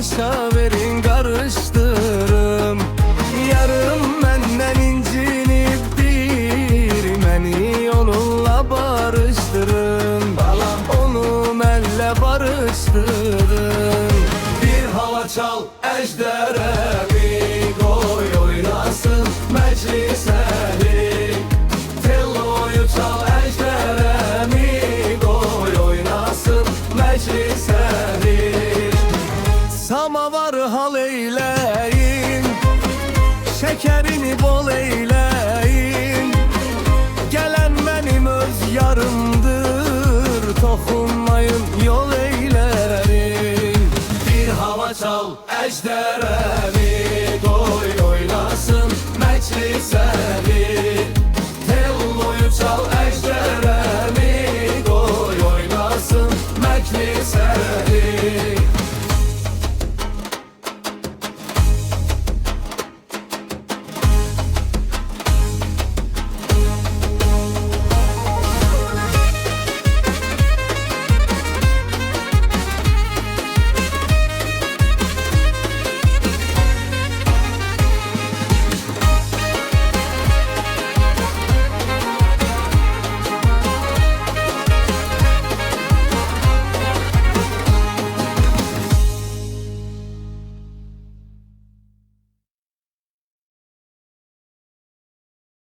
başa verin karıştırım. Yarım menden incinip məni onunla barıştırın. Onu mənlə barıştırın. Bir hava çal əjdərəmi, qoy oynasın məclisəni. Telloyu çal əjdərəmi, qoy oynasın məclisəni. Samavar hal eyləyin, şəkərini bol eyləyin. Gələn mənim öz yarımdır, toxunmayın yol eylərin. Bir hava çal əjdərəmi,